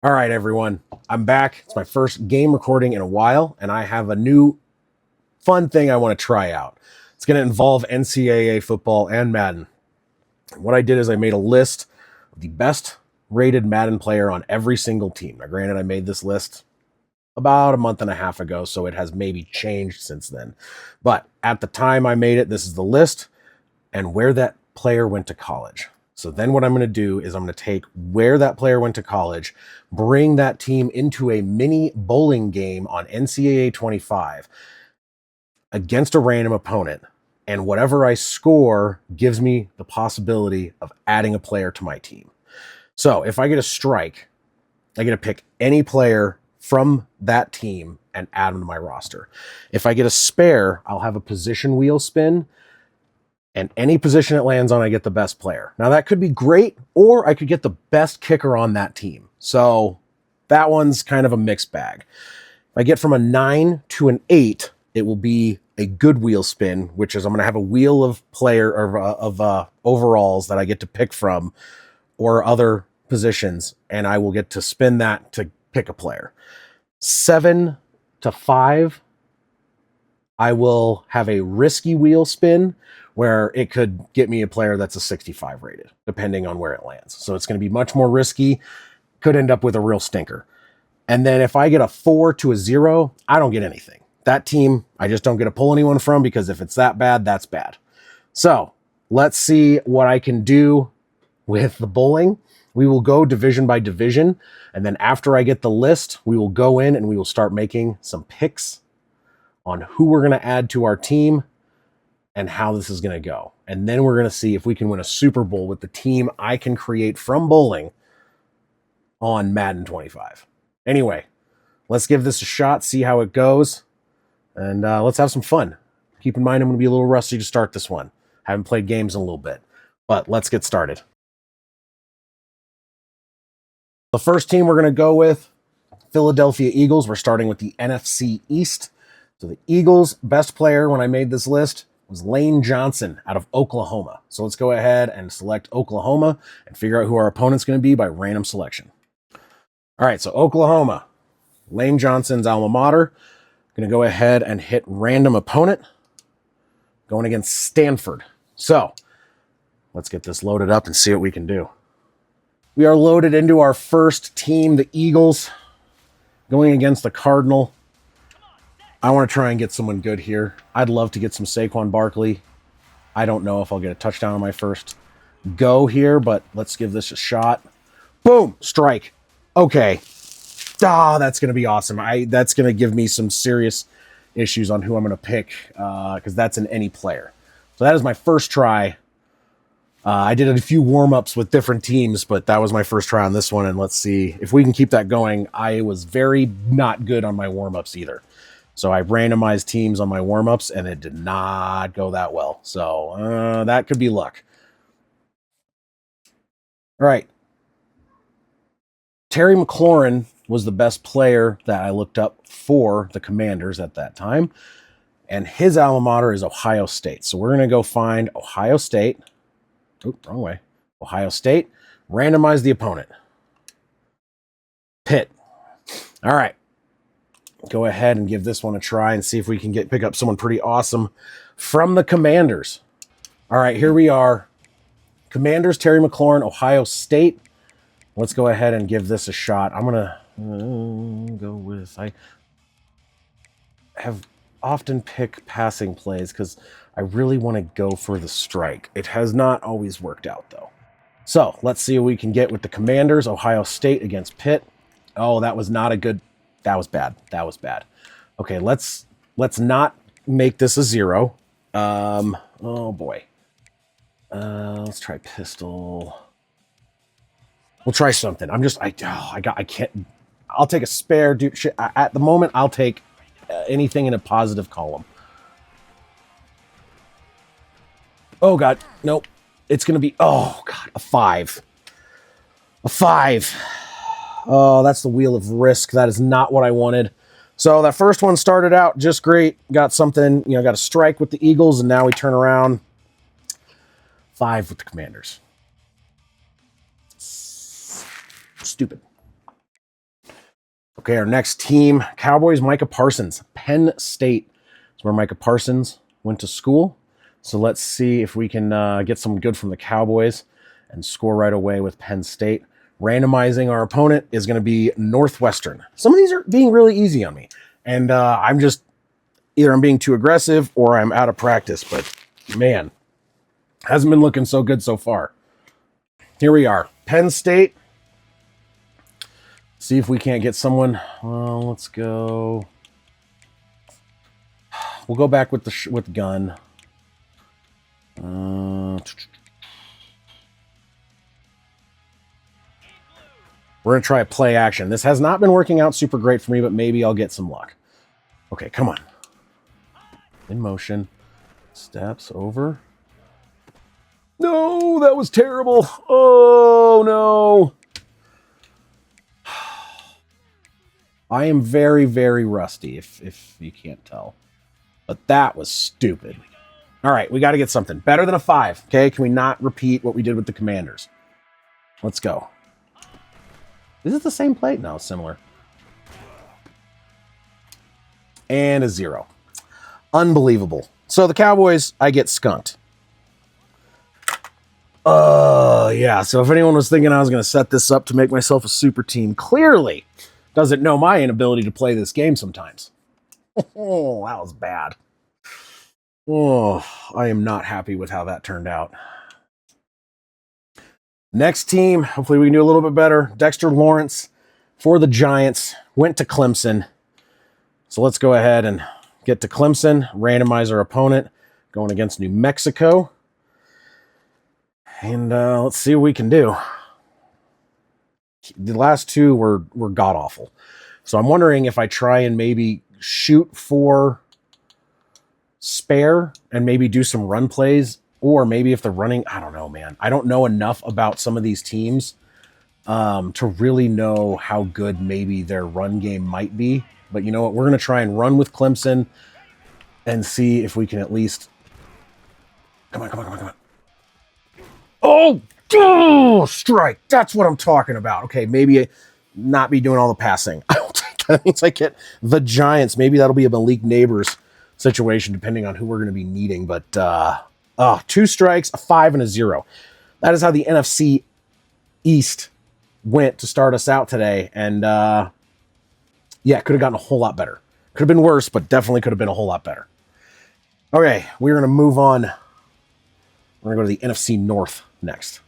All right, everyone. I'm back. It's my first game recording in a while, and I have a new fun thing I want to try out. It's going to involve NCAA football and Madden. What I did is I made a list of the best rated Madden player on every single team. Now, granted, I made this list about a month and a half ago, so it has maybe changed since then. But at the time I made it, this is the list and where that player went to college. So then what I'm going to do is I'm going to take where that player went to college, bring that team into a mini bowling game on NCAA 25 against a random opponent. And whatever I score gives me the possibility of adding a player to my team. So if I get a strike, I get to pick any player from that team and add them to my roster. If I get a spare, I'll have a position wheel spin, and any position it lands on, I get the best player. Now, that could be great, or I could get the best kicker on that team. So that one's kind of a mixed bag. If I get from a 9 to an 8, it will be a good wheel spin, which is I'm going to have a wheel of overalls that I get to pick from, or other positions, and I will get to spin that to pick a player. 7 to 5, I will have a risky wheel spin where it could get me a player that's a 65 rated, depending on where it lands. So it's going to be much more risky, could end up with a real stinker. And then if I get a 4 to a 0, I don't get anything. That team, I just don't get to pull anyone from, because if it's that bad, that's bad. So let's see what I can do with the bowling. We will go division by division. And then after I get the list, we will go in and we will start making some picks on who we're going to add to our team and how this is going to go. And then we're going to see if we can win a Super Bowl with the team I can create from bowling on Madden 25. Anyway, let's give this a shot, see how it goes, and let's have some fun. Keep in mind, I'm going to be a little rusty to start this one. Haven't played games in a little bit, but let's get started. The first team we're going to go with, Philadelphia Eagles. We're starting with the NFC East. So the Eagles' best player when I made this list was Lane Johnson out of Oklahoma. So let's go ahead and select Oklahoma and figure out who our opponent's going to be by random selection. All right, so Oklahoma, Lane Johnson's alma mater. Going to go ahead and hit random opponent, going against Stanford. So let's get this loaded up and see what we can do. We are loaded into our first team, the Eagles, going against the Cardinal. I want to try and get someone good here. I'd love to get some Saquon Barkley. I don't know if I'll get a touchdown on my first go here, but let's give this a shot. Boom, strike. Okay. That's going to be awesome. That's going to give me some serious issues on who I'm going to pick, because that's an any player. So that is my first try. I did a few warm-ups with different teams, but that was my first try on this one, and let's see if we can keep that going. I was very not good on my warm-ups either. So I randomized teams on my warm-ups, and it did not go that well. So that could be luck. All right. Terry McLaurin was the best player that I looked up for the Commanders at that time, and his alma mater is Ohio State. So we're going to go find Ohio State. Oh, wrong way. Ohio State. Randomize the opponent. Pitt. All right. Go ahead and give this one a try and see if we can pick up someone pretty awesome from the Commanders. All right, here we are. Commanders, Terry McLaurin, Ohio State. Let's go ahead and give this a shot. I'm going to go with... I have often picked passing plays because I really want to go for the strike. It has not always worked out, though. So let's see what we can get with the Commanders. Ohio State against Pitt. Oh, that was not a good... That was bad. That was bad. Okay, let's not make this a 0. Oh boy. Let's try pistol. We'll try something. I can't. I'll take a spare, dude. Shit. At the moment, I'll take anything in a positive column. Oh god, nope. It's gonna be. Oh god, a 5. A 5. Oh, that's the wheel of risk. That is not what I wanted. So that first one started out just great. Got something, got a strike with the Eagles, and now we turn around. 5 with the Commanders. Stupid. Okay, our next team, Cowboys, Micah Parsons. Penn State is where Micah Parsons went to school. So let's see if we can get some good from the Cowboys and score right away with Penn State. Randomizing our opponent is going to be Northwestern. Some of these are being really easy on me. And I'm just, either I'm being too aggressive or I'm out of practice. But man, hasn't been looking so good so far. Here we are. Penn State. See if we can't get someone. Well, let's go. We'll go back with with gun. We're going to try a play action. This has not been working out super great for me, but maybe I'll get some luck. Okay, come on. In motion. Steps over. No, that was terrible. Oh, no. I am very, very rusty, if you can't tell. But that was stupid. All right, we got to get something. Better than a 5, okay? Can we not repeat what we did with the Commanders? Let's go. Is it the same play? No, it's similar. And a 0. Unbelievable. So the Cowboys, I get skunked. Yeah, so if anyone was thinking I was going to set this up to make myself a super team, clearly doesn't know my inability to play this game sometimes. Oh, that was bad. Oh, I am not happy with how that turned out. Next team, hopefully we can do a little bit better. Dexter Lawrence for the Giants, went to Clemson. So let's go ahead and get to Clemson, randomize our opponent, going against New Mexico. And let's see what we can do. The last two were god-awful. So I'm wondering if I try and maybe shoot for spare and maybe do some run plays, or maybe if the running, I don't know, man. I don't know enough about some of these teams to really know how good maybe their run game might be. But you know what? We're going to try and run with Clemson and see if we can at least... Come on, come on, come on, come on. Oh, strike. That's what I'm talking about. Okay, maybe not be doing all the passing. I don't think that means I get the Giants. Maybe that'll be a Malik Neighbors situation, depending on who we're going to be needing. But 2 strikes, a 5, and a 0. That is how the NFC East went to start us out today. And yeah, could have gotten a whole lot better. Could have been worse, but definitely could have been a whole lot better. Okay, we're going to move on. We're going to go to the NFC North next.